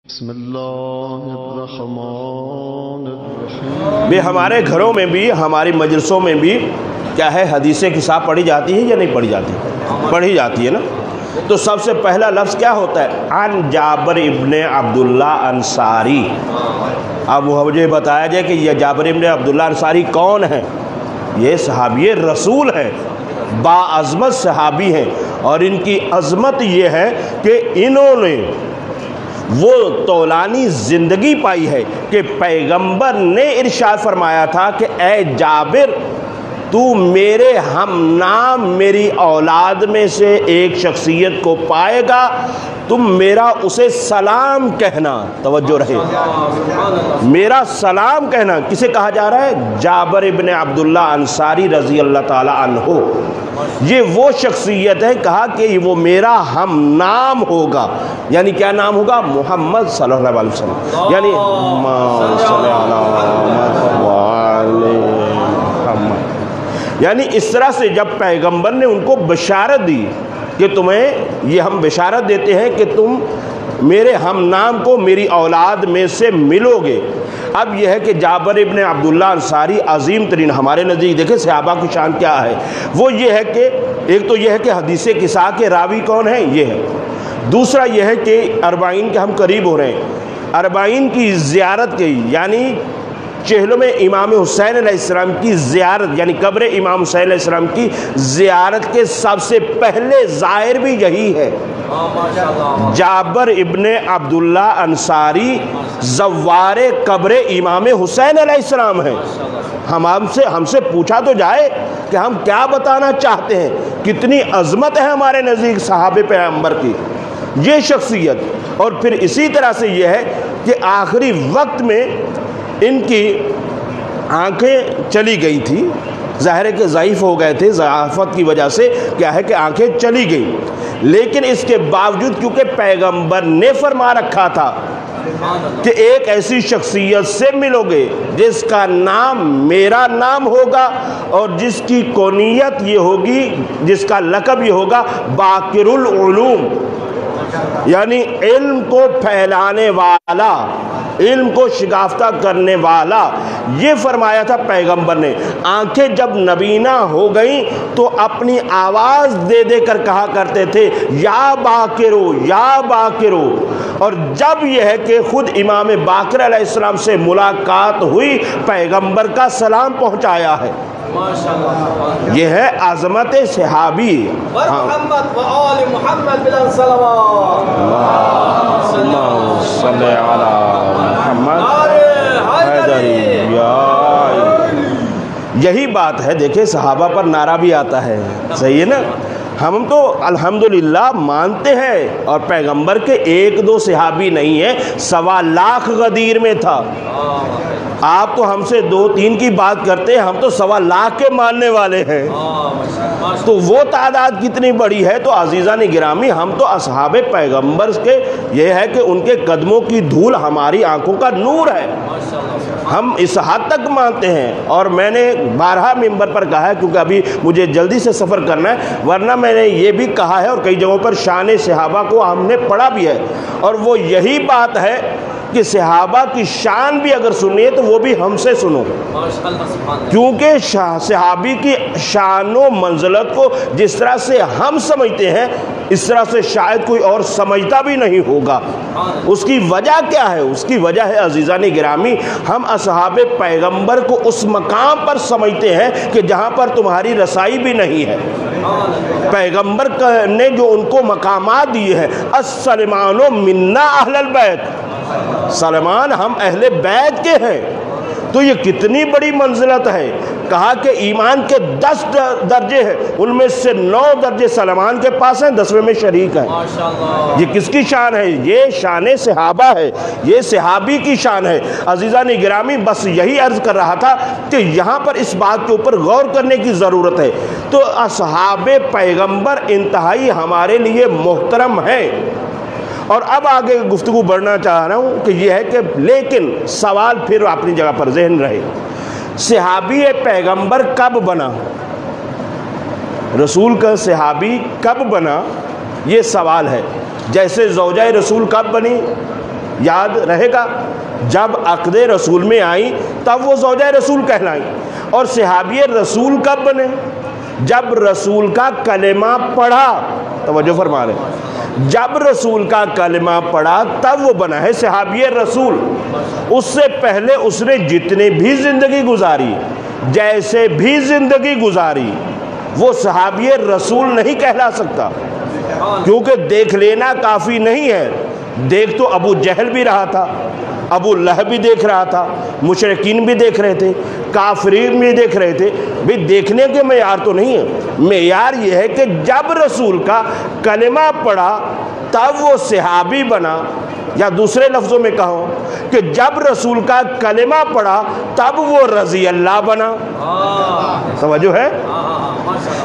بسم اللہ الرحمن الرحیم۔ بھی ہمارے گھروں میں بھی ہماری مجلسوں میں بھی کیا ہے، حدیث کتاب پڑھی جاتی ہے یا نہیں پڑھی جاتی؟ پڑھی جاتی ہے نا۔ تو سب سے پہلا لفظ کیا ہوتا ہے؟ عن جابر ابن عبداللہ انصاری۔ اب مجھے بتایا جائے کہ یہ جابر ابن عبداللہ انصاری کون ہیں؟ یہ صحابی رسول ہیں، باعظمت صحابی ہیں، اور ان کی عظمت یہ ہے کہ انہوں نے وہ طولانی زندگی پائی ہے کہ پیغمبر نے ارشاد فرمایا تھا کہ اے جابر، تو میرے ہم نام میری اولاد میں سے ایک شخصیت کو پائے گا، تم میرا اسے سلام کہنا۔ توجہ رہے، میرا سلام کہنا۔ کسے کہا جا رہا ہے؟ جابر ابن عبداللہ انصاری رضی اللہ تعالی عنہ۔ یہ وہ شخصیت ہے، کہا کہ وہ میرا ہم نام ہوگا، یعنی کیا نام ہوگا؟ محمد صلی اللہ علیہ وسلم، یعنی یعنی اس طرح سے جب پیغمبر نے ان کو بشارت دی کہ تمہیں یہ ہم بشارت دیتے ہیں کہ تم میرے ہم نام کو میری اولاد میں سے ملو گے۔ اب یہ ہے کہ جابر ابن عبداللہ انصاری عظیم ترین، ہمارے نزدیک دیکھیں صحابہ کی شان کیا ہے، وہ یہ ہے کہ ایک تو یہ ہے کہ حدیث کسا کے راوی کون ہیں، یہ ہے۔ دوسرا یہ ہے کہ اربعین کے ہم قریب ہو رہے ہیں، اربعین کی زیارت کی، یعنی چہلوں میں امام حسین علیہ السلام کی زیارت، یعنی قبر امام حسین علیہ السلام کی زیارت کے سب سے پہلے زائر بھی یہی ہے۔ جابر ابن عبداللہ انصاری زوار قبر امام حسین علیہ السلام ہیں۔ ہم سے پوچھا تو جائے کہ ہم کیا بتانا چاہتے ہیں، کتنی عظمت ہے ہمارے نزدیک صحابہ پیغمبر کی یہ شخصیت۔ اور پھر اسی طرح سے یہ ہے کہ آخری وقت میں ان کی آنکھیں چلی گئی تھی، ظاہر ہے کہ ضعیف ہو گئے تھے، ضعافت کی وجہ سے کیا ہے کہ آنکھیں چلی گئیں، لیکن اس کے باوجود کیونکہ پیغمبر نے فرما رکھا تھا کہ ایک ایسی شخصیت سے ملو گے جس کا نام میرا نام ہوگا اور جس کی کونیت یہ ہوگی، جس کا لقب یہ ہوگا باقر العلوم، یعنی علم کو پھیلانے والا، علم کو شگافتہ کرنے والا، یہ فرمایا تھا پیغمبر نے۔ آنکھیں جب نبینا ہو گئیں تو اپنی آواز دے دے کر کہا کرتے تھے یا باقرو یا باقرو، اور جب یہ ہے کہ خود امام باقر علیہ السلام سے ملاقات ہوئی، پیغمبر کا سلام پہنچایا ہے۔ یہ ہے عظمت صحابی۔ محمد و آل محمد بلند صلوات، اللہم صلی علی محمد حیدری۔ یہی بات ہے، دیکھیں صحابہ پر نعرہ بھی آتا ہے، صحیح ہے نا؟ ہم تو الحمدللہ مانتے ہیں، اور پیغمبر کے ایک دو صحابی نہیں ہیں، 1.25 لاکھ غدیر میں تھا۔ آپ تو ہم سے 2-3 کی بات کرتے ہیں، ہم تو 1.25 لاکھ کے ماننے والے ہیں، تو وہ تعداد کتنی بڑی ہے۔ تو عزیزان گرامی، ہم تو اصحاب پیغمبر کے یہ ہے کہ ان کے قدموں کی دھول ہماری آنکھوں کا نور ہے، ہم اس حد تک مانتے ہیں۔ اور میں نے بارہا ممبر پر کہا ہے، کیونکہ ابھی مجھے جلدی سے سفر کرنا ہے، ورنہ میں نے یہ بھی کہا ہے اور کئی جگہوں پر شان صحابہ کو ہم نے پڑھا بھی ہے، اور وہ یہی بات ہے کہ صحابہ کی شان بھی اگر سنی ہے تو وہ بھی ہم سے سنو، کیونکہ صحابی کی شان و منزلت کو جس طرح سے ہم سمجھتے ہیں اس طرح سے شاید کوئی اور سمجھتا بھی نہیں ہوگا۔ اس کی وجہ کیا ہے؟ اس کی وجہ ہے عزیزان گرامی، ہم اصحاب پیغمبر کو اس مقام پر سمجھتے ہیں کہ جہاں پر تمہاری رسائی بھی نہیں ہے۔ پیغمبر نے جو ان کو مقامات دیے ہیں، السلمان منا اہل البیت، سلمان ہم اہل بیت کے ہیں، تو یہ کتنی بڑی منزلت ہے۔ کہا کہ ایمان کے 10 درجے ہیں، ان میں سے 9 درجے سلمان کے پاس ہیں، 10ویں میں شریک ہیں۔ یہ کس کی شان ہے؟ یہ شان صحابہ ہے، یہ صحابی کی شان ہے۔ عزیزان گرامی، بس یہی عرض کر رہا تھا کہ یہاں پر اس بات کے اوپر غور کرنے کی ضرورت ہے۔ تو اصحاب پیغمبر انتہائی ہمارے لیے محترم ہیں۔ اور اب آگے گفتگو بڑھنا چاہ رہا ہوں کہ یہ ہے کہ لیکن سوال پھر اپنی جگہ پر ذہن رہے، صحابی پیغمبر کب بنا؟ رسول کا صحابی کب بنا؟ یہ سوال ہے۔ جیسے زوجہ رسول کب بنی؟ یاد رہے گا، جب عقد رسول میں آئیں تب وہ زوجہ رسول کہلائیں۔ اور صحابی رسول کب بنے؟ جب رسول کا کلمہ پڑھا، توجہ فرما رہے ہیں، جب رسول کا کلمہ پڑھا تب وہ بنا ہے صحابی رسول۔ اس سے پہلے اس نے جتنے بھی زندگی گزاری، جیسے بھی زندگی گزاری، وہ صحابی رسول نہیں کہلا سکتا، کیونکہ دیکھ لینا کافی نہیں ہے۔ دیکھ تو ابو جہل بھی رہا تھا، ابو لہب بھی دیکھ رہا تھا، مشرکین بھی دیکھ رہے تھے، کافرین بھی دیکھ رہے تھے۔ بھی دیکھنے کے معیار تو نہیں ہے، معیار یہ ہے کہ جب رسول کا کلمہ پڑھا تب وہ صحابی بنا، یا دوسرے لفظوں میں کہوں کہ جب رسول کا کلمہ پڑھا تب وہ رضی اللہ بنا۔ توجہ ہے؟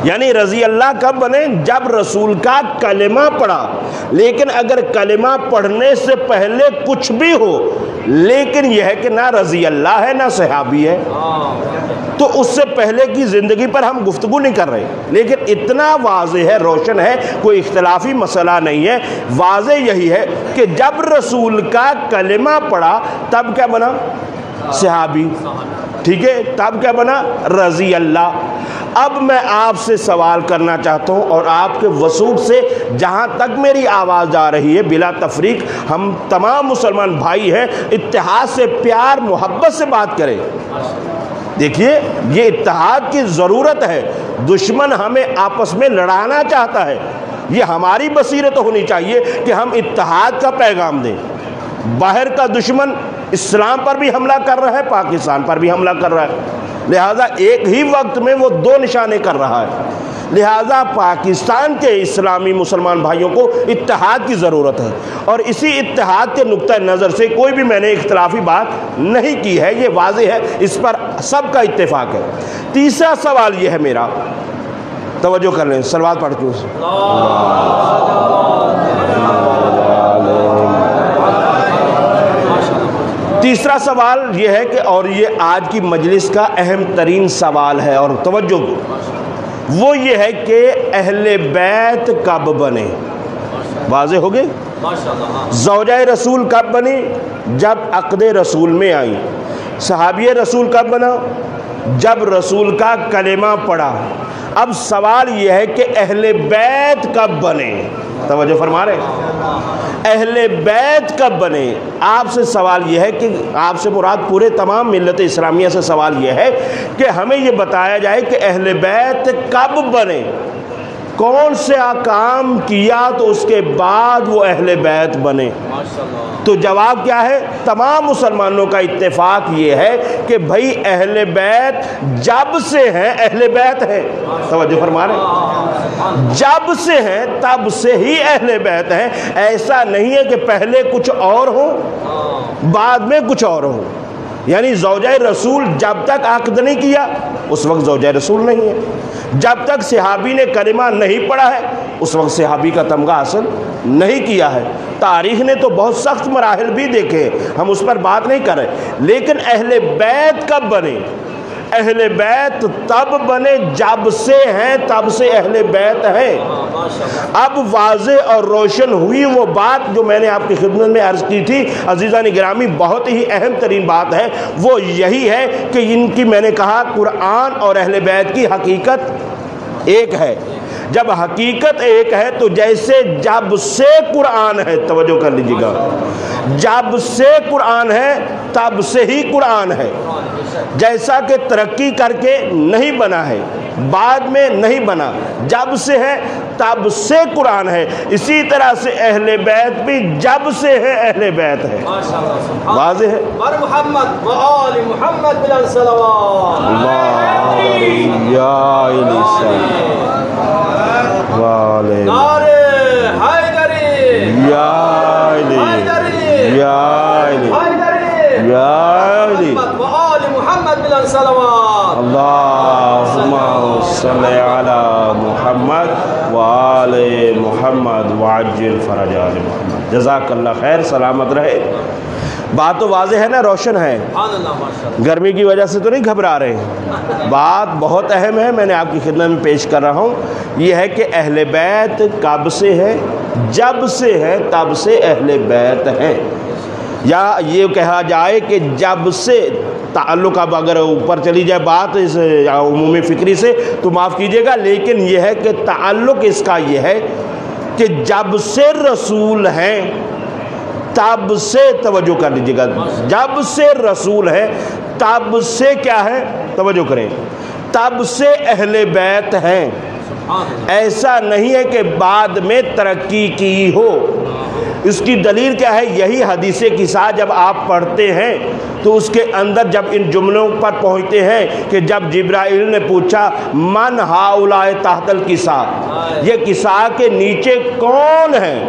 یعنی رضی اللہ کب بنے؟ جب رسول کا کلمہ پڑھا۔ لیکن اگر کلمہ پڑھنے سے پہلے کچھ بھی ہو، لیکن یہ ہے کہ نہ رضی اللہ ہے نہ صحابی ہے، تو اس سے پہلے کی زندگی پر ہم گفتگو نہیں کر رہے۔ لیکن اتنا واضح ہے، روشن ہے، کوئی اختلافی مسئلہ نہیں ہے، واضح یہی ہے کہ جب رسول کا کلمہ پڑھا تب کیا بنا؟ صحابی، ٹھیک ہے، تب کیا بنا؟ رضی اللہ۔ اب میں آپ سے سوال کرنا چاہتا ہوں، اور آپ کے وسوٹ سے جہاں تک میری آواز جا رہی ہے، بلا تفریق ہم تمام مسلمان بھائی ہیں، اتحاد سے، پیار محبت سے بات کریں۔ دیکھیے، یہ اتحاد کی ضرورت ہے۔ دشمن ہمیں آپس میں لڑانا چاہتا ہے، یہ ہماری بصیرت ہونی چاہیے کہ ہم اتحاد کا پیغام دیں۔ باہر کا دشمن اسلام پر بھی حملہ کر رہا ہے، پاکستان پر بھی حملہ کر رہا ہے، لہذا ایک ہی وقت میں وہ دو نشانے کر رہا ہے۔ لہذا پاکستان کے اسلامی مسلمان بھائیوں کو اتحاد کی ضرورت ہے، اور اسی اتحاد کے نقطہ نظر سے کوئی بھی میں نے اختلافی بات نہیں کی ہے، یہ واضح ہے، اس پر سب کا اتفاق ہے۔ تیسرا سوال یہ ہے میرا، توجہ کر لیں، صلوات پڑھ کے تیسرا سوال یہ ہے کہ، اور یہ آج کی مجلس کا اہم ترین سوال ہے، اور توجہ، وہ یہ ہے کہ اہل بیت کب بنے؟ واضح ہو گئے؟ زوجہ رسول کب بنی؟ جب عقد رسول میں آئی۔ صحابی رسول کب بنا؟ جب رسول کا کلمہ پڑھا۔ اب سوال یہ ہے کہ اہل بیت کب بنے؟ توجہ فرما رہے ہیں، اہل بیت کب بنے؟ آپ سے سوال یہ ہے کہ، آپ سے مراد پورے تمام ملت اسلامیہ سے سوال یہ ہے کہ ہمیں یہ بتایا جائے کہ اہل بیت کب بنے، کون سے کام کیا تو اس کے بعد وہ اہل بیت بنے۔ تو جواب کیا ہے؟ تمام مسلمانوں کا اتفاق یہ ہے کہ بھائی اہل بیت جب سے ہیں اہل بیت ہیں۔ توجہ فرما رہے ہیں، جب سے ہیں تب سے ہی اہل بیت ہیں۔ ایسا نہیں ہے کہ پہلے کچھ اور ہو بعد میں کچھ اور ہو۔ یعنی زوجہ رسول جب تک عقد نہیں کیا اس وقت زوجہ رسول نہیں ہے، جب تک صحابی نے کلمہ نہیں پڑھا ہے اس وقت صحابی کا تمغہ حاصل نہیں کیا ہے۔ تاریخ نے تو بہت سخت مراحل بھی دیکھے، ہم اس پر بات نہیں کر رہے، لیکن اہل بیت کب بنے؟ اہل بیت تب بنے جب سے ہیں تب سے اہل بیت ہیں۔ اب واضح اور روشن ہوئی وہ بات جو میں نے آپ کی خدمت میں عرض کی تھی، عزیزان گرامی، بہت ہی اہم ترین بات ہے، وہ یہی ہے کہ ان کی، میں نے کہا، قرآن اور اہل بیت کی حقیقت ایک ہے۔ جب حقیقت ایک ہے تو جیسے جب سے قرآن ہے، توجہ کر لیجیے گا، جب سے قرآن ہے تب سے ہی قرآن ہے۔ جیسا کہ ترقی کر کے نہیں بنا ہے، بعد میں نہیں بنا، جب سے ہے تب سے قرآن ہے، اسی طرح سے اہل بیت بھی جب سے ہے اہل بیت ہے۔ واضح ہے؟ بر محمد و آل محمد بلند صلوات نعرہ حیدری یا علی یا علی یا علی محمد و آل محمد بلند صلوات اللہم صلی علی محمد وآل محمد وعجل فرج آل محمد۔ جزاک اللہ خیر، سلامت رہے۔ بات تو واضح ہے نا، روشن ہے، گرمی کی وجہ سے تو نہیں گھبرا رہے، بات بہت اہم ہے، میں نے آپ کی خدمت میں پیش کر رہا ہوں۔ یہ ہے کہ اہل بیت کب سے ہے؟ جب سے ہے تب سے اہل بیت ہیں۔ یا یہ کہا جائے کہ جب سے تعلق، اب اگر اوپر چلی جائے بات اس عمومی فکری سے تو معاف کیجیے گا، لیکن یہ ہے کہ تعلق اس کا یہ ہے کہ جب سے رسول ہیں تب سے، توجہ کر لیجیے گا، جب سے رسول ہے تب سے کیا ہے، توجہ کریں، تب سے اہل بیت ہیں۔ ایسا نہیں ہے کہ بعد میں ترقی کی ہو۔ اس کی دلیل کیا ہے؟ یہی حدیث قصہ جب آپ پڑھتے ہیں تو اس کے اندر جب ان جملوں پر پہنچتے ہیں کہ جب جبرائیل نے پوچھا من ہؤلاء تحت القصہ، یہ قصہ کے نیچے کون ہیں؟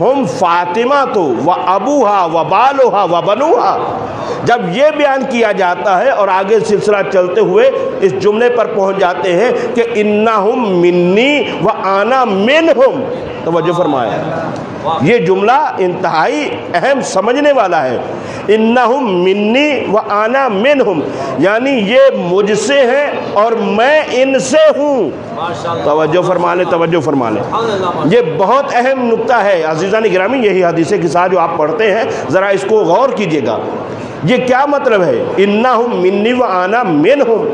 ہم فاطمہ تو و ابوہا و بالوہا و بنوہا، جب یہ بیان کیا جاتا ہے اور آگے سلسلہ چلتے ہوئے اس جملے پر پہنچ جاتے ہیں کہ انہم منی و انا منہم، توجہ فرمایا، یہ جملہ انتہائی اہم سمجھنے والا ہے، انہم منی و انا منہم، یعنی یہ مجھ سے ہیں اور میں ان سے ہوں۔ توجہ فرما لیں، توجہ فرما لیں، یہ بہت اہم نکتہ ہے عزیزان گرامی۔ یہی حدیث قصہ جو آپ پڑھتے ہیں ذرا اس کو غور کیجئے گا، یہ کیا مطلب ہے؟ انہم منی و انا منہم،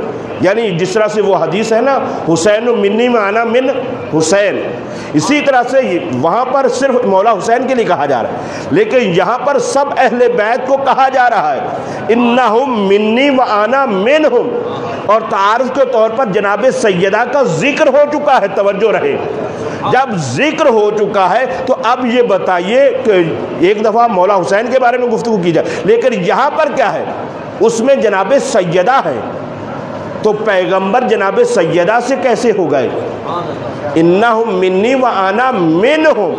یعنی جس طرح سے وہ حدیث ہے نا حسین منی و انا من حسین، اسی طرح سے وہاں پر صرف مولا حسین کے لیے کہا جا رہا ہے، لیکن یہاں پر سب اہل بیت کو کہا جا رہا ہے انہم منی و انا منہم، اور تعارف کے طور پر جناب سیدہ کا ذکر ہو چکا ہے، توجہ رہے، جب ذکر ہو چکا ہے تو اب یہ بتائیے کہ ایک دفعہ مولا حسین کے بارے میں گفتگو کی جائے، لیکن یہاں پر کیا ہے؟ اس میں جناب سیدہ ہے، تو پیغمبر جناب سیدہ سے کیسے ہو گئے؟ انہم منی و انا منہم،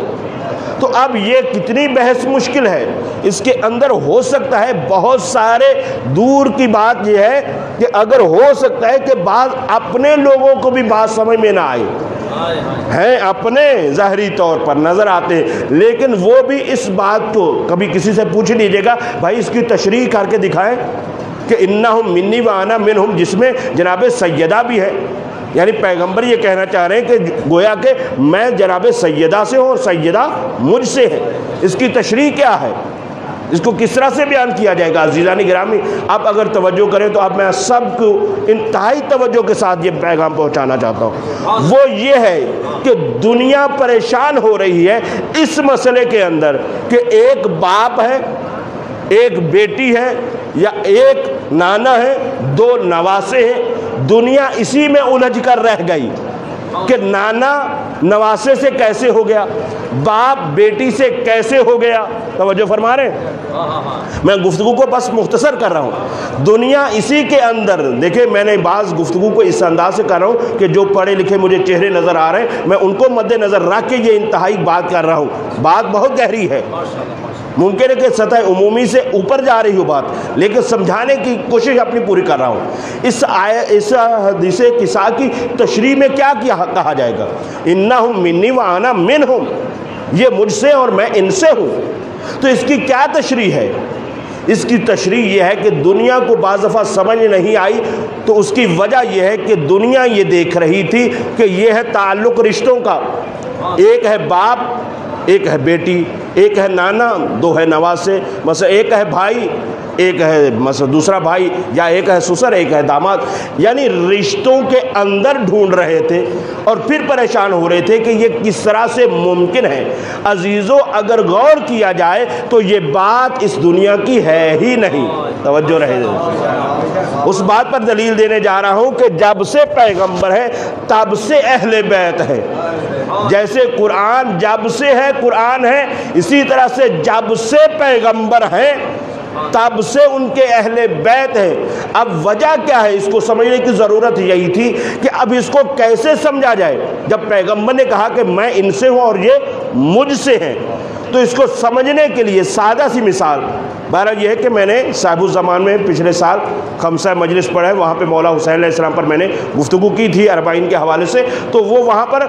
تو اب یہ کتنی بحث مشکل ہے، اس کے اندر ہو سکتا ہے بہت سارے، دور کی بات یہ ہے کہ اگر ہو سکتا ہے کہ بعض اپنے لوگوں کو بھی بات سمجھ میں نہ آئے، ہیں اپنے ظاہری طور پر نظر آتے ہیں، لیکن وہ بھی اس بات کو کبھی کسی سے پوچھ لیجئے گا بھائی اس کی تشریح کر کے دکھائیں کہ انہم منی و انا منہم، جس میں جناب سیدہ بھی ہے، یعنی پیغمبر یہ کہنا چاہ رہے ہیں کہ گویا کہ میں جناب سیدہ سے ہوں اور سیدہ مجھ سے ہے، اس کی تشریح کیا ہے، اس کو کس طرح سے بیان کیا جائے گا؟ عزیزان گرامی اب اگر توجہ کریں تو اب میں سب کو انتہائی توجہ کے ساتھ یہ پیغام پہنچانا چاہتا ہوں، وہ یہ ہے کہ دنیا پریشان ہو رہی ہے اس مسئلے کے اندر کہ ایک باپ ہے، ایک بیٹی ہے، یا ایک نانا ہے، دو نواسے ہیں، دنیا اسی میں الجھ کر رہ گئی کہ نانا نواسے سے کیسے ہو گیا، باپ بیٹی سے کیسے ہو گیا، توجہ فرما رہے ہیں؟ میں گفتگو کو بس مختصر کر رہا ہوں، دنیا اسی کے اندر، دیکھیں میں نے بعض گفتگو کو اس انداز سے کر رہا ہوں کہ جو پڑھے لکھے مجھے چہرے نظر آ رہے ہیں میں ان کو مد نظر رکھ کے یہ انتہائی بات کر رہا ہوں، بات بہت گہری ہے، ممکن ہے کہ سطح عمومی سے اوپر جا رہی ہو بات، لیکن سمجھانے کی کوشش اپنی پوری کر رہا ہوں۔ اس حدیث قصہ کی تشریح میں کیا کہا جائے گا؟ انہم منی و انا منہم، یہ مجھ سے اور میں ان سے ہوں، تو اس کی کیا تشریح ہے؟ اس کی تشریح یہ ہے کہ دنیا کو بعض دفعہ سمجھ نہیں آئی تو اس کی وجہ یہ ہے کہ دنیا یہ دیکھ رہی تھی کہ یہ ہے تعلق رشتوں کا، ایک ہے باپ، ایک ہے بیٹی، ایک ہے نانا، دو ہے نواسے، مثلا ایک ہے بھائی، ایک ہے مثلا دوسرا بھائی، یا ایک ہے سسر، ایک ہے داماد، یعنی رشتوں کے اندر ڈھونڈ رہے تھے اور پھر پریشان ہو رہے تھے کہ یہ کس طرح سے ممکن ہے۔ عزیزو اگر غور کیا جائے تو یہ بات اس دنیا کی ہے ہی نہیں، توجہ رہے، اس بات پر دلیل دینے جا رہا ہوں کہ جب سے پیغمبر ہے تب سے اہل بیت ہے، جیسے قرآن جب سے ہے قرآن ہے، اسی طرح سے جب سے پیغمبر ہیں تب سے ان کے اہل بیت ہیں۔ اب وجہ کیا ہے؟ اس کو سمجھنے کی ضرورت یہی تھی کہ اب اس کو کیسے سمجھا جائے، جب پیغمبر نے کہا کہ میں ان سے ہوں اور یہ مجھ سے ہیں، تو اس کو سمجھنے کے لیے سادہ سی مثال، بہرحال یہ ہے کہ میں نے صاحب الزمان میں پچھلے سال خمسہ مجلس پڑھا ہے، وہاں پہ مولا حسین علیہ السلام پر میں نے گفتگو کی تھی اربعین کے حوالے سے، تو وہ وہاں پر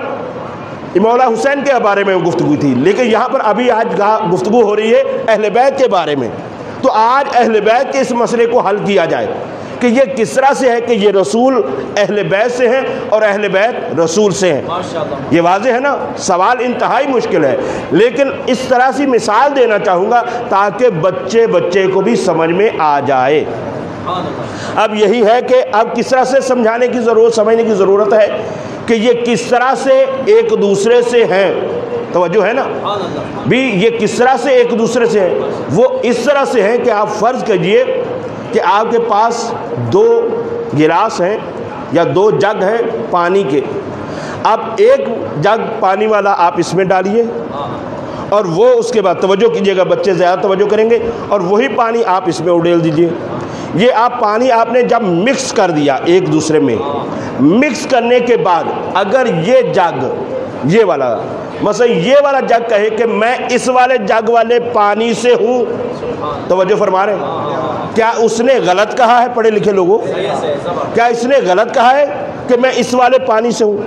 مولا حسین کے بارے میں گفتگو تھی، لیکن یہاں پر ابھی آج گفتگو ہو رہی ہے اہل بیت کے بارے میں، تو آج اہل بیت کے اس مسئلے کو حل کیا جائے۔ کہ یہ کس طرح سے ہے کہ یہ رسول اہل بیت سے ہیں اور اہل بیت رسول سے ہیں. یہ واضح ہے نا. سوال انتہائی مشکل ہے لیکن اس طرح سی مثال دینا چاہوں گا تاکہ بچے کو بھی سمجھ میں آ جائے. اب یہی ہے کہ اب کس طرح سے سمجھنے کی ضرورت ہے کہ یہ کس طرح سے ایک دوسرے سے ہیں. توجہ ہے نا بھی یہ کس طرح سے ایک دوسرے سے ہیں. وہ اس طرح سے ہیں کہ آپ فرض کیجئے کہ آپ کے پاس 2 گلاس ہیں یا 2 جگ ہیں پانی کے. اب ایک جگ پانی والا آپ اس میں ڈالیے اور وہ اس کے بعد توجہ کیجئے گا, بچے زیادہ توجہ کریں گے, اور وہی پانی آپ اس میں اڈیل دیجئے. یہ آپ پانی آپ نے جب مکس کر دیا ایک دوسرے میں, مکس کرنے کے بعد اگر یہ جگ یہ والا مثلا یہ والا جگ کہے کہ میں اس والے جگ والے پانی سے ہوں, توجہ فرما رہے ہیں, کیا اس نے غلط کہا ہے؟ پڑھے لکھے لوگوں, کیا اس نے غلط کہا ہے کہ میں اس والے پانی سے ہوں؟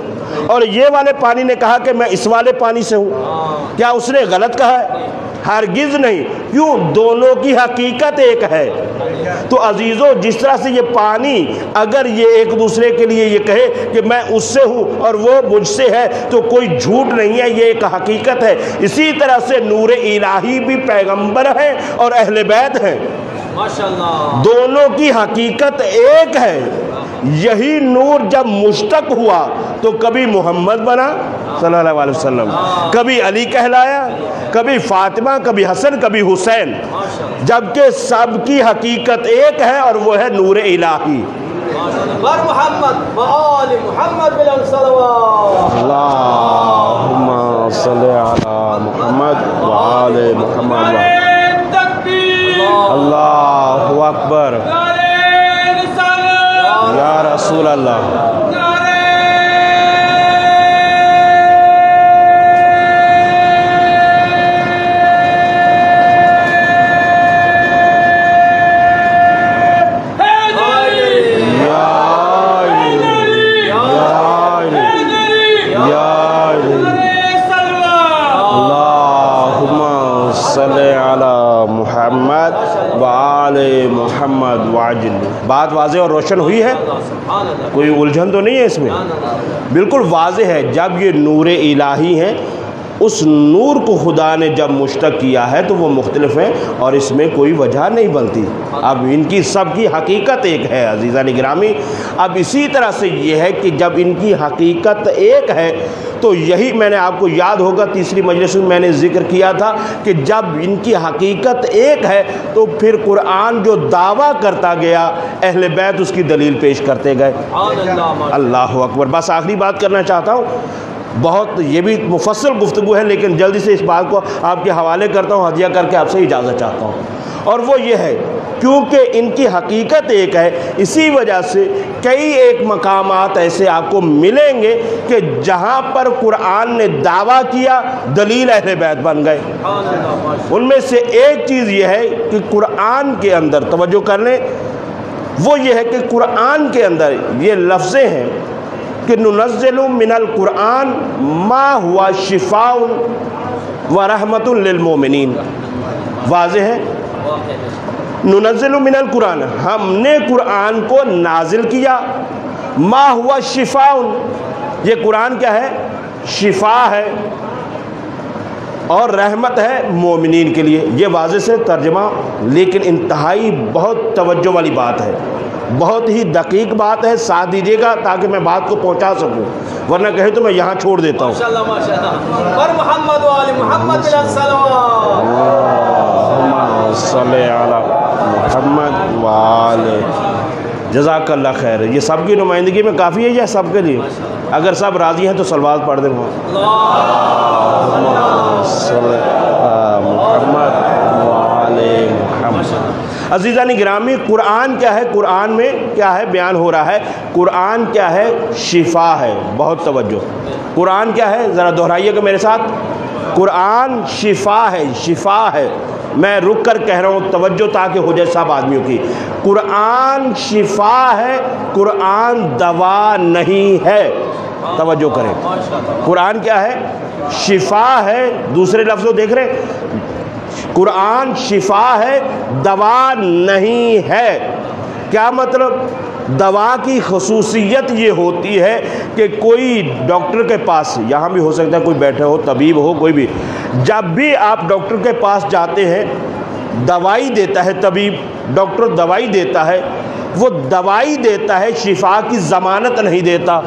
اور یہ والے پانی نے کہا کہ میں اس والے پانی سے ہوں, کیا اس نے غلط کہا ہے؟ ہرگز نہیں. کیوں؟ دونوں کی حقیقت ایک ہے. تو عزیزو جس طرح سے یہ پانی اگر یہ ایک دوسرے کے لیے یہ کہے کہ میں اس سے ہوں اور وہ مجھ سے ہے تو کوئی جھوٹ نہیں ہے, یہ ایک حقیقت ہے. اسی طرح سے نور الہی بھی پیغمبر ہیں اور اہل بیت ہیں, دونوں کی حقیقت ایک ہے. یہی نور جب مشتق ہوا تو کبھی محمد بنا صلی اللہ علیہ وسلم, کبھی علی کہلایا, کبھی فاطمہ, کبھی حسن, کبھی حسین, جبکہ سب کی حقیقت ایک ہے اور وہ ہے نور الہی. محمد وآل محمد بلند صلوات. اللہم صلی علی محمد وآل محمد. اللہ اکبر, یا رسول اللہ. محمد وآل محمد وعجل. بات واضح اور روشن ہوئی ہے, کوئی الجھن تو نہیں ہے اس میں, بالکل واضح ہے. جب یہ نور الہی ہیں, اس نور کو خدا نے جب مشتق کیا ہے تو وہ مختلف ہیں اور اس میں کوئی وجہ نہیں بنتی. اب ان کی سب کی حقیقت ایک ہے عزیزان گرامی. اب اسی طرح سے یہ ہے کہ جب ان کی حقیقت ایک ہے تو یہی میں نے آپ کو یاد ہوگا تیسری مجلس میں نے ذکر کیا تھا کہ جب ان کی حقیقت ایک ہے تو پھر قرآن جو دعویٰ کرتا گیا اہل بیت اس کی دلیل پیش کرتے گئے. اللہ اکبر. بس آخری بات کرنا چاہتا ہوں, بہت یہ بھی مفصل گفتگو ہے لیکن جلدی سے اس بات کو آپ کے حوالے کرتا ہوں, ہدیہ کر کے آپ سے اجازت چاہتا ہوں. اور وہ یہ ہے کیونکہ ان کی حقیقت ایک ہے, اسی وجہ سے کئی ایک مقامات ایسے آپ کو ملیں گے کہ جہاں پر قرآن نے دعویٰ کیا دلیل اہل بیت بن گئے. ان میں سے ایک چیز یہ ہے کہ قرآن کے اندر توجہ کر لیں, وہ یہ ہے کہ قرآن کے اندر یہ لفظیں ہیں کہ ننزل من القرآن ما ہوا شفاء و رحمت للمؤمنین. واضح ہے, ننزل من القرآن, ہم نے قرآن کو نازل کیا, ما ہوا شفاء, یہ قرآن کیا ہے؟ شفا ہے اور رحمت ہے مومنین کے لیے. یہ واضح سے ترجمہ, لیکن انتہائی بہت توجہ والی بات ہے, بہت ہی دقیق بات ہے. ساتھ دیجیے گا تاکہ میں بات کو پہنچا سکوں, ورنہ کہے تو میں یہاں چھوڑ دیتا ہوں. پر محمد وآل محمد بلند صلوات. اللہم صلی علی محمد وآل. جزاک اللہ خیر. یہ سب کی نمائندگی میں کافی ہے یا سب کے لیے؟ اگر سب راضی ہیں تو صلوات پڑھ دیں. اللہم صلی علی محمد وآل محمد. عزیزان گرامی, قرآن کیا ہے؟ قرآن میں کیا ہے بیان ہو رہا ہے؟ قرآن کیا ہے؟ شفا ہے. بہت توجہ. قرآن کیا ہے؟ ذرا دہرائیے گا میرے ساتھ. قرآن شفا ہے, شفا ہے. میں رک کر کہہ رہا ہوں توجہ تاکہ ہو جائے سب آدمیوں کی. قرآن شفا ہے, قرآن دوا نہیں ہے. توجہ کریں. قرآن کیا ہے؟ شفا ہے. دوسرے لفظوں دیکھ رہے ہیں, قرآن شفا ہے, دوا نہیں ہے. کیا مطلب؟ دوا کی خصوصیت یہ ہوتی ہے کہ کوئی ڈاکٹر کے پاس، یہاں بھی ہو سکتا ہے کوئی بیٹھے ہو، طبیب ہو کوئی بھی، جب بھی آپ ڈاکٹر کے پاس جاتے ہیں دوائی دیتا ہے طبیب، ڈاکٹر دوائی دیتا ہے، وہ دوائی دیتا ہے، شفا کی ضمانت نہیں دیتا۔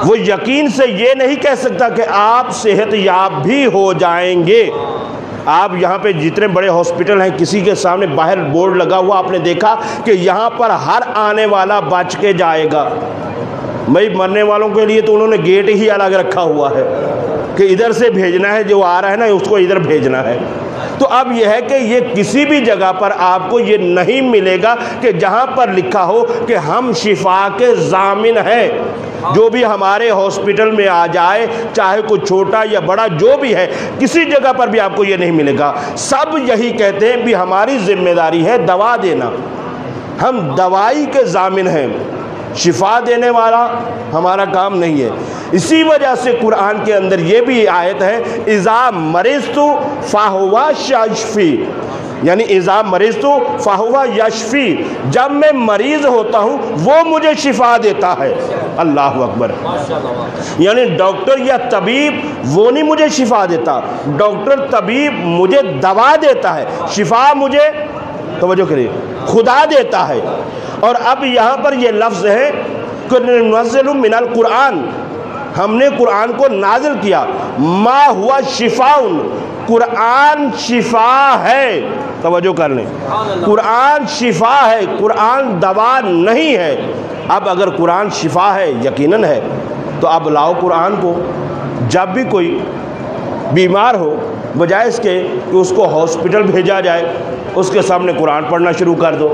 وہ یقین سے یہ نہیں کہہ سکتا کہ آپ صحت یاب بھی ہو جائیں گے۔ آپ یہاں پہ جتنے بڑے ہاسپٹل ہیں، کسی کے سامنے باہر بورڈ لگا ہوا آپ نے دیکھا کہ یہاں پر ہر آنے والا بچ کے جائے گا۔ بھائی مرنے والوں کے لیے تو انہوں نے گیٹ ہی الگ رکھا ہوا ہے کہ ادھر سے بھیجنا ہے، جو آ رہا ہے نا اس کو ادھر بھیجنا ہے۔ تو اب یہ ہے کہ یہ کسی بھی جگہ پر آپ کو یہ نہیں ملے گا کہ جہاں پر لکھا ہو کہ ہم شفا کے ضامن ہیں۔ جو بھی ہمارے ہاسپٹل میں آ جائے، چاہے کوئی چھوٹا یا بڑا جو بھی ہے، کسی جگہ پر بھی آپ کو یہ نہیں ملے گا۔ سب یہی کہتے ہیں بھی ہماری ذمہ داری ہے دوا دینا، ہم دوائی کے ضامن ہیں، شفا دینے والا ہمارا کام نہیں ہے۔ اسی وجہ سے قرآن کے اندر یہ بھی آیت ہے اذا مرضت فہو یشفی، یعنی اذا مرضت فہو یشفی، جب میں مریض ہوتا ہوں وہ مجھے شفا دیتا ہے۔ اللہ اکبر۔ یعنی ڈاکٹر یا طبیب وہ نہیں مجھے شفا دیتا، ڈاکٹر طبیب مجھے دوا دیتا ہے، شفا مجھے، توجہ کریے، خدا دیتا ہے۔ اور اب یہاں پر یہ لفظ ہے کہ ننزل من القرآن، ہم نے قرآن کو نازل کیا، ما ہوا شفاء، قرآن شفا ہے۔ توجہ کر لیں، قرآن شفا ہے، قرآن دوا نہیں ہے۔ اب اگر قرآن شفا ہے، یقیناً ہے، تو اب لاؤ قرآن کو، جب بھی کوئی بیمار ہو بجائے اس کے کہ اس کو ہاسپٹل بھیجا جائے، اس کے سامنے قرآن پڑھنا شروع کر دو۔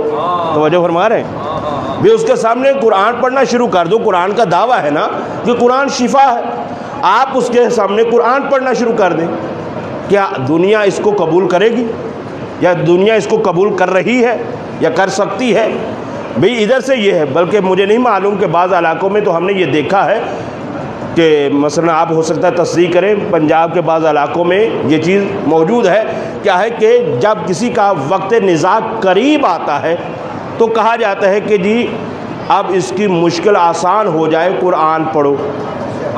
توجہ فرما رہے ہیں بھی، اس کے سامنے قرآن پڑھنا شروع کر دو۔ قرآن کا دعویٰ ہے نا کہ قرآن شفا ہے، آپ اس کے سامنے قرآن پڑھنا شروع کر دیں۔ کیا دنیا اس کو قبول کرے گی؟ یا دنیا اس کو قبول کر رہی ہے یا کر سکتی ہے؟ بھئی ادھر سے یہ ہے، بلکہ مجھے نہیں معلوم کہ بعض علاقوں میں تو ہم نے یہ دیکھا ہے کہ مثلا آپ ہو سکتا ہے تصدیق کریں، پنجاب کے بعض علاقوں میں یہ چیز موجود ہے۔ کیا ہے کہ جب کسی کا وقت نزاع قریب آتا ہے تو کہا جاتا ہے کہ جی اب اس کی مشکل آسان ہو جائے قرآن پڑھو۔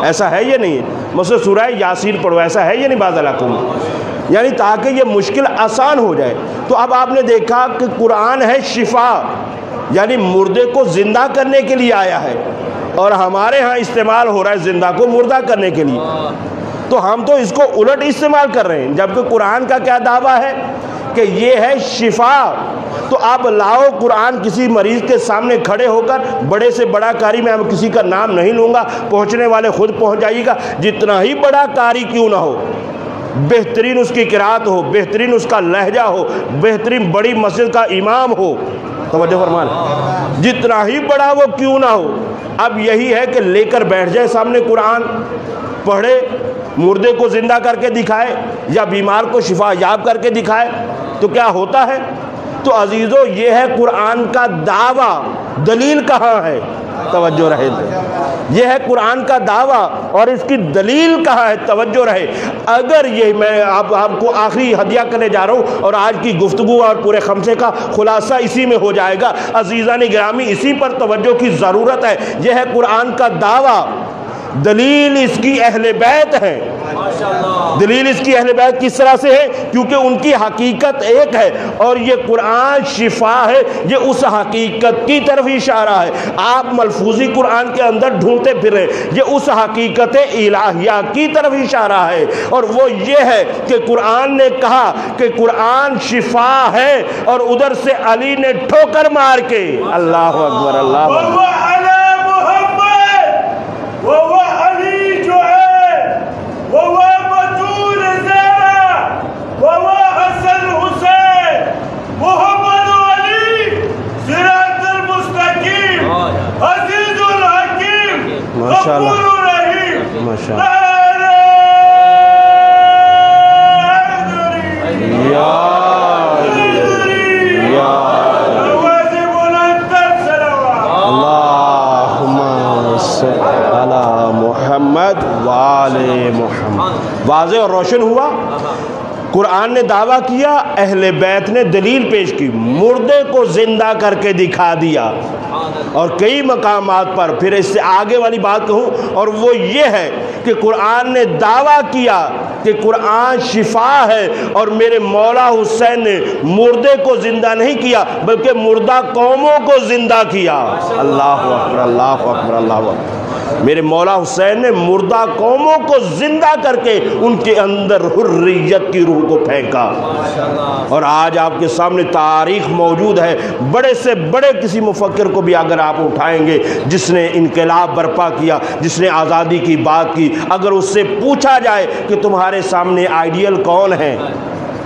ایسا ہے یا نہیں ہے؟ مثلا سورہ یاسین پڑھو، ایسا ہے یا نہیں بعض علاقوں میں؟ یعنی تاکہ یہ مشکل آسان ہو جائے۔ تو اب آپ نے دیکھا کہ قرآن ہے شفا، یعنی مردے کو زندہ کرنے کے لیے آیا ہے، اور ہمارے ہاں استعمال ہو رہا ہے زندہ کو مردہ کرنے کے لیے۔ تو ہم تو اس کو الٹ استعمال کر رہے ہیں، جبکہ قرآن کا کیا دعویٰ ہے کہ یہ ہے شفا۔ تو آپ لاؤ قرآن کسی مریض کے سامنے کھڑے ہو کر، بڑے سے بڑا قاری، میں اب کسی کا نام نہیں لوں گا، پہنچنے والے خود پہنچ جائیے گا، جتنا ہی بڑا قاری کیوں نہ ہو، بہترین اس کی قرات ہو، بہترین اس کا لہجہ ہو، بہترین بڑی مسجد کا امام ہو، توجہ فرمائیں، جتنا ہی بڑا وہ کیوں نہ ہو، اب یہی ہے کہ لے کر بیٹھ جائے سامنے قرآن، پڑھے، مردے کو زندہ کر کے دکھائے یا بیمار کو شفا یاب کر کے دکھائے، تو کیا ہوتا ہے؟ تو عزیزو یہ ہے قرآن کا دعویٰ۔ دلیل کہاں ہے؟ توجہ رہے، یہ ہے قرآن کا دعویٰ، اور اس کی دلیل کہاں ہے؟ توجہ رہے۔ اگر یہ میں آپ کو آخری ہدیہ کرنے جا رہا ہوں، اور آج کی گفتگو اور پورے خمسے کا خلاصہ اسی میں ہو جائے گا۔ عزیزان گرامی، اسی پر توجہ کی ضرورت ہے۔ یہ ہے قرآن کا دعویٰ، دلیل اس کی اہل بیت ہے۔ دلیل اس کی اہل بیت کس طرح سے ہے؟ کیونکہ ان کی حقیقت ایک ہے، اور یہ قرآن شفا ہے، یہ اس حقیقت کی طرف اشارہ ہے۔ آپ ملفوظی قرآن کے اندر ڈھونڈتے پھر رہے، یہ اس حقیقت الہیہ کی طرف اشارہ ہے، اور وہ یہ ہے کہ قرآن نے کہا کہ قرآن شفا ہے، اور ادھر سے علی نے ٹھوکر مار کے، اللہ اکبر، اللہ اکبر، وہ علی جو ہے، وہ بطول زینب، وہ حسن حسین، محمد علی، صراط المستقیم، عزیز الحکیم، غفور الرحیم، محمد وآل محمد۔ واضح اور روشن ہوا؟ قرآن نے دعویٰ کیا، اہل بیت نے دلیل پیش کی، مردے کو زندہ کر کے دکھا دیا، اور کئی مقامات پر پھر اس سے آگے والی بات کہوں، اور وہ یہ ہے کہ قرآن نے دعویٰ کیا کہ قرآن شفا ہے، اور میرے مولا حسین نے مردے کو زندہ نہیں کیا بلکہ مردہ قوموں کو زندہ کیا۔ اللہ اکبر، اللہ اکبر، اللہ اکبر۔ میرے مولا حسین نے مردہ قوموں کو زندہ کر کے ان کے اندر حریت کی روح کو پھینکا، اور آج آپ کے سامنے تاریخ موجود ہے، بڑے سے بڑے کسی مفکر کو بھی اگر آپ اٹھائیں گے جس نے انقلاب برپا کیا، جس نے آزادی کی بات کی، اگر اس سے پوچھا جائے کہ تمہارے سامنے آئیڈیل کون ہے،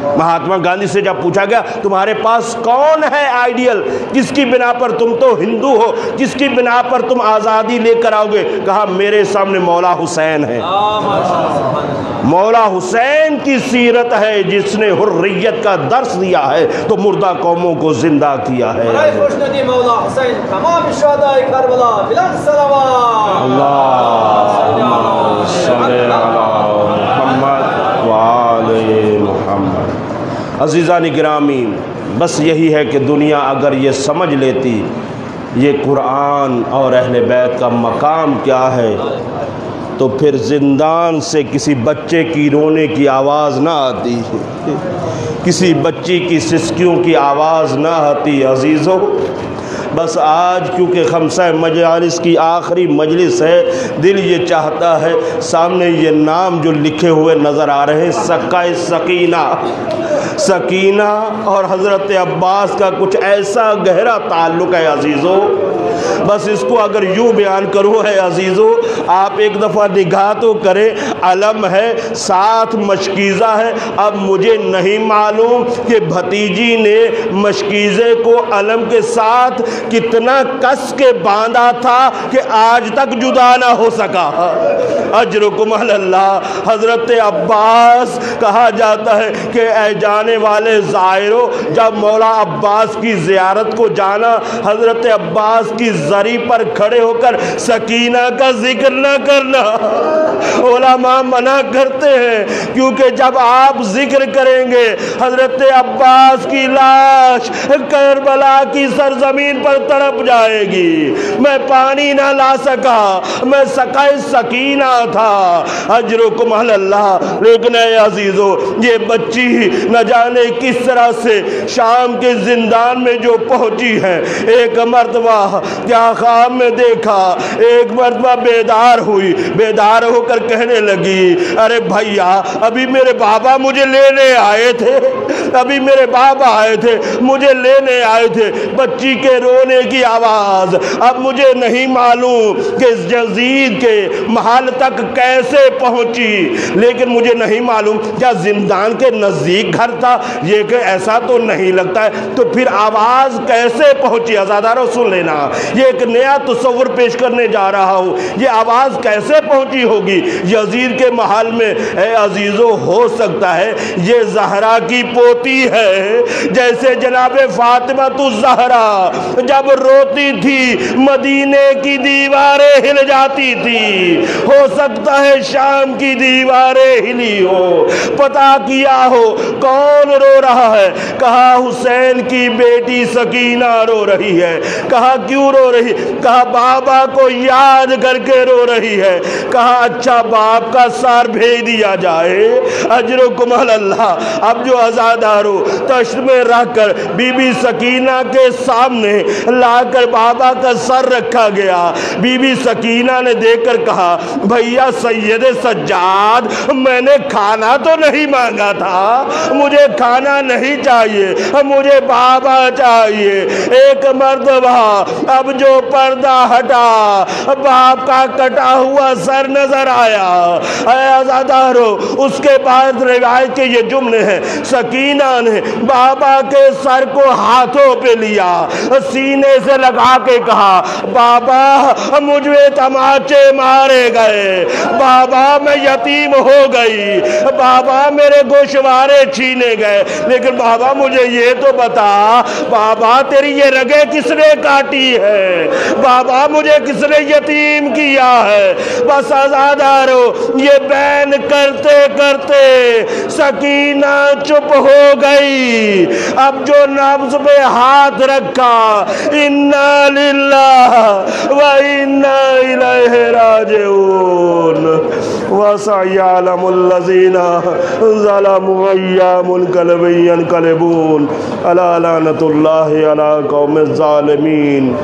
مہاتما گاندھی سے جب پوچھا گیا تمہارے پاس کون ہے آئیڈیل، کس کی بنا پر تم تو ہندو ہو، کس کی بنا پر تم آزادی لے کر آؤ گے، کہا میرے سامنے مولا حسین ہے۔ مولا حسین کی سیرت ہے جس نے حریت کا درس دیا ہے تو مردہ قوموں کو زندہ کیا ہے۔ مولا حسین تمام شہداء کربلا بلند صلوات۔ اللہم صلی علی محمد وآل محمد۔ عزیزان گرامی، بس یہی ہے کہ دنیا اگر یہ سمجھ لیتی یہ قرآن اور اہل بیت کا مقام کیا ہے تو پھر زندان سے کسی بچے کی رونے کی آواز نہ آتی، کسی بچی کی سسکیوں کی آواز نہ آتی۔ عزیزو، بس آج کیونکہ خمسہ مجالس کی آخری مجلس ہے، دل یہ چاہتا ہے سامنے یہ نام جو لکھے ہوئے نظر آ رہے ہیں، سکہ سکینہ، سکینہ اور حضرت عباس کا کچھ ایسا گہرا تعلق ہے عزیزو، بس اس کو اگر یوں بیان کروں ہے عزیزو، آپ ایک دفعہ نگاہ تو کریں، علم ہے، ساتھ مشکیزہ ہے۔ اب مجھے نہیں معلوم کہ بھتیجی نے مشکیزے کو علم کے ساتھ کتنا کس کے باندھا تھا کہ آج تک جدا نہ ہو سکا۔ اجرکم علی اللہ۔ حضرت عباس کہا جاتا ہے کہ اے جانے والے زائرو، جب مولا عباس کی زیارت کو جانا، حضرت عباس کی زری پر کھڑے ہو کر سکینہ کا ذکر نہ کرنا۔ علماء منع کرتے ہیں کیونکہ جب آپ ذکر کریں گے حضرت عباس کی لاش کربلا کی سرزمین پر تڑپ جائے گی۔ میں پانی نہ لا سکا، میں سکہ سکینہ تھا۔ اجرکم علی اللہ۔ لیکن اے عزیزو، یہ بچی نہ جانے کس طرح سے شام کے زندان میں جو پہنچی ہے، ایک مرتبہ کیا خواب میں دیکھا، ایک مرتبہ بیدار ہوئی، بیدار ہو کر کہنے لگی، ارے بھیا ابھی میرے بابا مجھے لینے آئے تھے، ابھی میرے بابا آئے تھے، مجھے لینے آئے تھے۔ بچی کے رونے کی آواز اب مجھے نہیں معلوم کہ یزید کے محل تک کیسے پہنچی، لیکن مجھے نہیں معلوم کیا زندان کے نزدیک گھر تھا، یہ کہ ایسا تو نہیں لگتا ہے، تو پھر آواز کیسے پہنچی؟ عزادارو سن لینا، یہ ایک نیا تصور پیش کرنے جا رہا ہوں، یہ آواز کیسے پہنچی ہوگی یزید کے محل میں؟ اے عزیزو، ہو سکتا ہے یہ زہرا کی پوتی ہے، جیسے جناب فاطمہ الزہرا جب روتی تھی مدینے کی دیواریں ہل جاتی تھی، ہو سکتا ہے شام کی دیواریں ہلی ہو۔ پتا کیا ہو کون رو رہا ہے؟ کہا حسین کی بیٹی سکینہ رو رہی ہے۔ کہا کیوں رو رہی؟ کہا بابا کو یاد کر کے رو رہی ہے۔ کہا اچھا باپ کا سر بھیج دیا جائے۔ اجرکم علی اللہ۔ اب جو عزادارو تشت میں رکھ کر بی بی سکینہ کے سامنے لا کر بابا کا سر رکھا گیا، بی بی سکینہ نے دیکھ کر کہا، بھیا سید سجاد، میں نے کھانا تو نہیں مانگا تھا، مجھے کھانا نہیں چاہیے، مجھے بابا چاہیے۔ ایک مرتبہ اب جو پردہ ہٹا، باپ کا کٹا ہوا سر نظر آیا۔ اے عزادارو، اس کے بعد روایت کے یہ جملے ہیں، سکینہ سکینہ نے بابا کے سر کو ہاتھوں پہ لیا، سینے سے لگا کے کہا بابا مجھے تماچے مارے گئے، بابا میں یتیم ہو گئی، بابا میرے گوشوارے چھینے گئے، لیکن بابا مجھے یہ تو بتا بابا تیری یہ رگیں کس نے کاٹی ہے، بابا مجھے کس نے یتیم کیا ہے؟ بس عزادارو یہ بین کرتے کرتے سکینہ چپ ہو گئی۔ اب جو نبض پہ ہاتھ رکھا انا للہ و انا الیہ راجعون وسيعلم الذين ظلموا أي منقلب ينقلبون ألا لعنة الله على قوم الظالمين۔